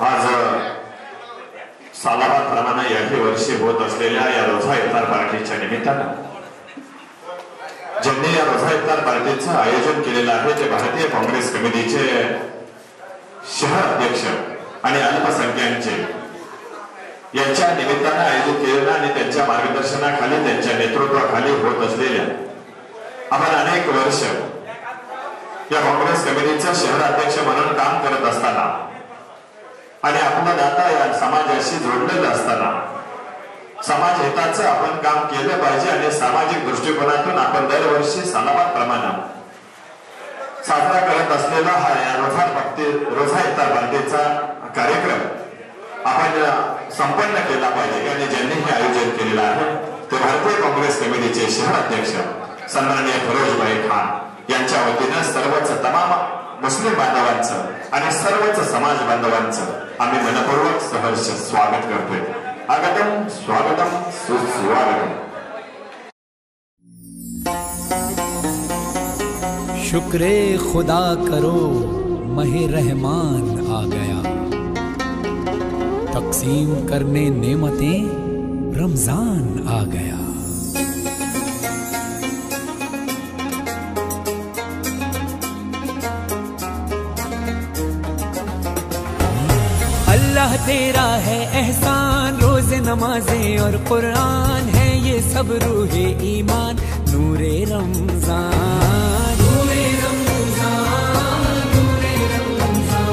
आज सालाबादप्रमाणे याही वर्षी होत असलेल्या या रोजा इफ्तार पार्टीच्या निमित्तानं ज्यांनी या रोजा इफ्तार पार्टीचं आयोजन केलेलं आहे ते भारतीय काँग्रेस कमिटीचे शहर अध्यक्ष आणि अल्पसंख्याकांचे यांच्या निमित्तानं आयोजित केलेलं आणि त्यांच्या मार्गदर्शनाखाली त्यांच्या नेतृत्वाखाली होत असलेल्या आपण अनेक वर्ष या काँग्रेस कमिटीचा शहर अध्यक्ष म्हणून काम करत असताना आणि आपलं नातं या समाजाशी जोडलेलं असताना समाज हिताचं आपण काम केलं पाहिजे आणि सामाजिक दृष्टिकोनातून आपण दरवर्षी सालाबादप्रमाणे साजरा करत असलेला हा या रोजा इफ्तार पार्टीचा कार्यक्रम आपण संपन्न केला पाहिजे आणि ज्यांनी हे आयोजन केलेलं आहे ते भारतीय काँग्रेस कमिटीचे शहर अध्यक्ष सन्माननीय फिरोजभाई खान यांच्या वतीनं सर्वच तमाम मुस्लिम बांधवांचं आणि सर्वच समाज बांधवांचं आम्ही मनपूर्वक सहर्ष स्वागत करतोय। आगतम स्वागतम सुस्वागतम। शुक्रे खुदा करो महे रहमान आ गया, तकसीम करने नेमतें रमजान आ गया। अल्लाह तेरा है एहसान, रोज़े नमाजें और कुरान है ये सब रूहे ईमान, नूरे रमजान नूरे रमजान नूरे रमजान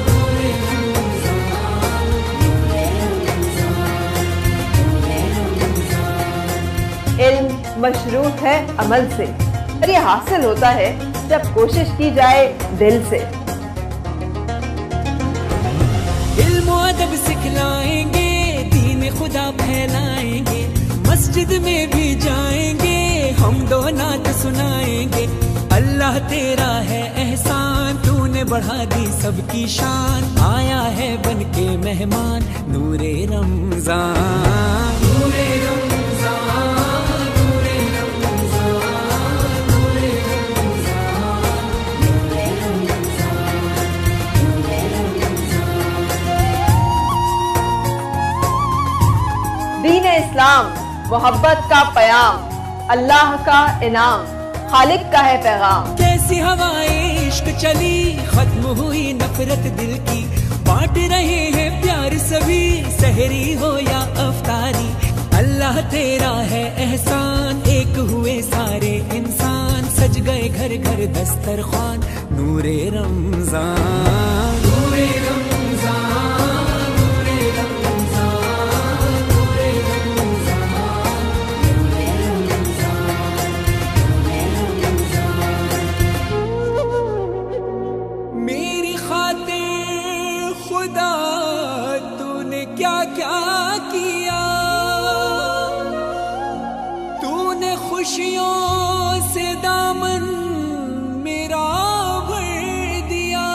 नूरे रमजान नूरे रमजान। इल्म मशरूत है अमल से और ये हासिल होता है जब कोशिश की जाए दिल से। अदब सिखलाएंगे, दीन खुदा फैलाएंगे, मस्जिद में भी जाएंगे, हम दो नात सुनाएंगे। अल्लाह तेरा है एहसान, तूने बढ़ा दी सबकी शान, आया है बन के मेहमान, नूरे रमजान नूरे रमजान नूरे रमजान नूरे रमजान नूरे रमजान नूरे रमजान। दीन इस्लाम मोहब्बत का पयाम, अल्लाह का इनाम, खालिक का है पैगाम। कैसी हवाएं इश्क चली, खत्म हुई नफरत दिल की, बांट रहे हैं प्यार सभी, सहरी हो या अफ्तारी। अल्लाह तेरा है एहसान, एक हुए सारे इंसान, सज गए घर घर दस्तरखान, नूरे रमजान नूरे रमजान नूरे रमजान नूरे रमजान नूरे रमजान नूरे रमजान। मेरी खातिर खुदा तूने क्या क्या किया, तूने खुशियों से दामन मेरा भर दिया,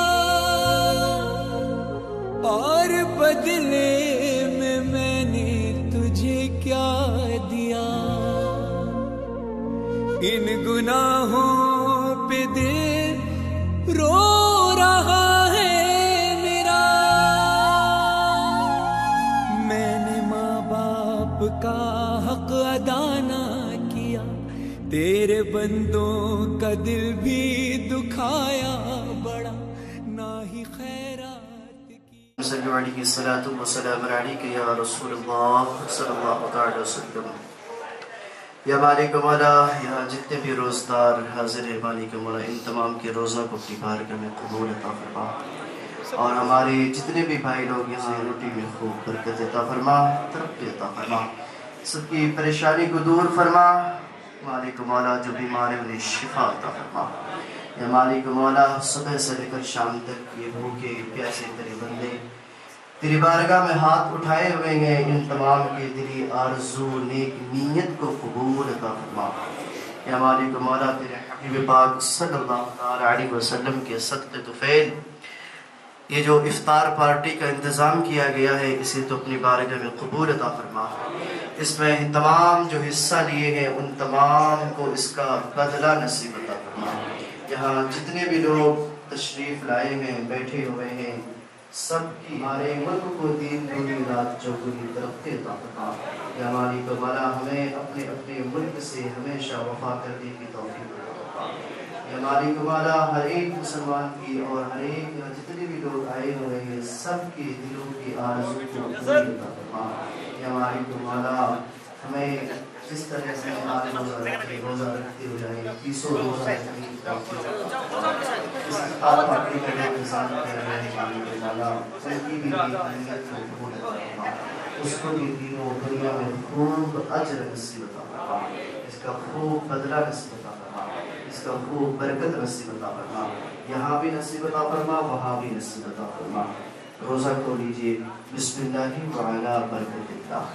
और बदले में मैंने तुझे क्या दिया। इन गुनाहों पे दिल रो रहा है मेरा, मैंने माँ बाप का हक अदा ना किया, तेरे बंदों का दिल भी दुखाया बड़ा, ना ही खैरात की। सल्लल्लाहु अलैहि वसल्लम या रसूलुल्लाह सल्लल्लाहु अलैहि वसल्लम। या मालिक मौला, यहाँ जितने भी रोज़दार हाजिर है मालिक मौला, इन तमाम के रोज़ों को अपनी बारगाह में कबूल अता फरमा, और हमारे जितने भी भाई लोग यहाँ रोटी में खूब बरकत अता फरमा, तरक्की अता फरमा, सबकी परेशानी को दूर फरमा मालिक मौला। जो बीमार है उन्हें शिफा अता फरमा। या मालिक मौला, सुबह से लेकर शाम तक ये भूखे प्यासे तेरे बंदे तेरी बारगाह में हाथ उठाए हुए हैं, इन तमाम के दिली आरज़ू नेक नीयत को कबूल अता फरमा। या मालिक मौला, तेरे हबीब पाक सल्लल्लाहु अलैहि वसल्लम के सदक़े तुफ़ैल ये जो इफ्तार पार्टी का इंतज़ाम किया गया है, इसे तो अपनी बारगाह में कबूल अता फरमा। इसमें तमाम जो हिस्सा लिए हैं उन तमाम को इसका बदला नसीब अता फरमा। यहाँ जितने भी लोग तशरीफ़ लाए हैं, बैठे हुए हैं, सबकी हमारे मुल्क को दीन दुनी रात चौगुनी तरक्की अता फरमा। या मालिक मौला हमें अपने अपने मुल्क से हमेशा वफा करने की तौफीक अता फरमा। या मालिक मौला हर एक मुसलमान की और हर एक जितने भी लोग आए हुए हैं सबके दिलों की आरज़ू को पूरी अता फरमा। या मालिक मौला हमें जिस तरह से आज रोज़ा रखते हुए आए 20 रोज़ा रखने की तौफीक अता फरमा। पार्टी के लोग इंसान कर रहे हैं मालिक मौला उनकी भी नीयत को कबूल फरमा। उसको भी दीनों दुनिया में खूब अजर नसीब अता फरमा। इसका खूब बदला नसीब अता फरमा। इसका खूब बरकत नसीब अता फरमा। यहाँ भी नसीब अता फरमा, वहाँ भी नसीब अता फरमा। रोज़ा को लीजिए। बिस्मिल्लाहि व अला बरकतिल्लाह।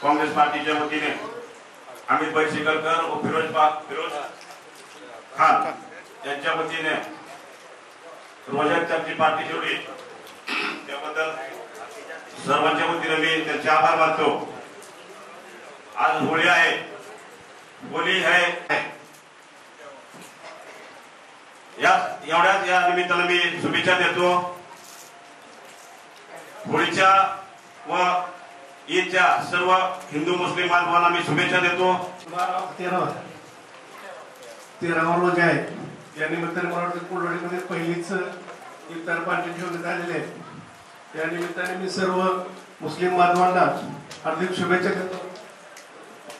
कांग्रेस पार्टीच्या वतीने अमित भाई शिकलकर व फिरोज खान यांच्या वतीने रोजगारची पार्टी ठेवली त्याबद्दल सर्वांच्या वतीने मी त्यांचे आभार मानतो। आज होळी आहे, होली है या निमित्ताने मी शुभेच्छा देतो। होळीच्या व ईदच्या सर्व हिंदू मुस्लिम बांधवांना मी शुभेच्छा देतो। 13 रोज आहे या निमित्ताने मला वाटतं कुलवाडीमध्ये पहिलीच इफ्तार पार्टी ठेवण्यात आलेली आहे। या निमित्ताने मी सर्व मुस्लिम बांधवांना हार्दिक शुभेच्छा देतो।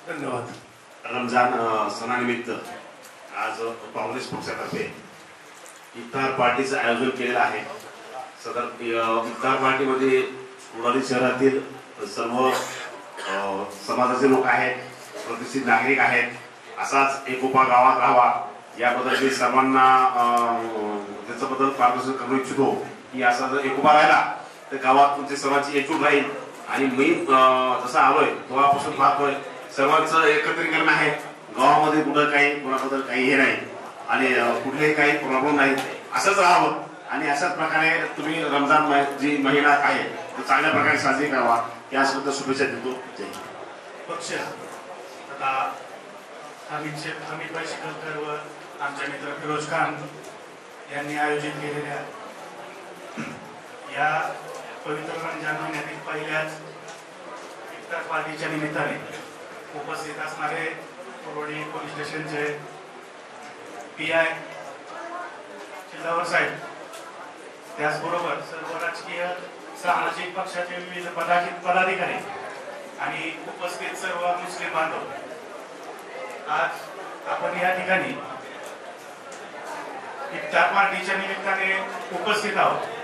धन्यवाद। रमजान सणानिमित्त आज काँग्रेस पक्षातर्फे इफ्तार पार्टीचं आयोजन केलेलं आहे। सदर इफ्तार पार्टीमध्ये कुलवाडी शहरातील सर्व समाजाचे लोक आहेत, प्रतिष्ठित नागरिक आहेत। असाच एकोपा गावात राहावा याबद्दल मी सर्वांना त्याच्याबद्दल मार्गदर्शन करू इच्छितो की असा जर एकोपा राहिला तर गावात तुमची सर्वांची एकजूट राहील। आणि मी जसा आलोय तेव्हापासून पाहतोय सर्वांचं एकत्रीकरण आहे। गावामध्ये कुठं काही कोणाबद्दल काही हे नाही आणि कुठलेही काही प्रॉब्लेम नाही, असंच राहावं आणि अशाच प्रकारे तुम्ही रमजान जी महिना आहे तो चांगल्या प्रकारे साजरी करावा यासोबत शुभेच्छा देतो। पक्ष आता अमित भाई शिकलकर व आमचे मित्र फिरोज खान यांनी आयोजित केलेल्या या पवित्र रमजान महिन्यातील पहिल्याच इफ्तार पार्टीच्या निमित्ताने उपस्थित असणारे कुलवाडी पोलीस स्टेशनचे PI चिल्लावर साहेब, त्याचबरोबर सर्व राजकीय सामाजिक पक्षाचे विविध पदाधिकारी आणि उपस्थित सर्व मुस्लिम बांधव, आज आपण या ठिकाणी इफ्तार पार्टीच्या निमित्ताने उपस्थित आहोत।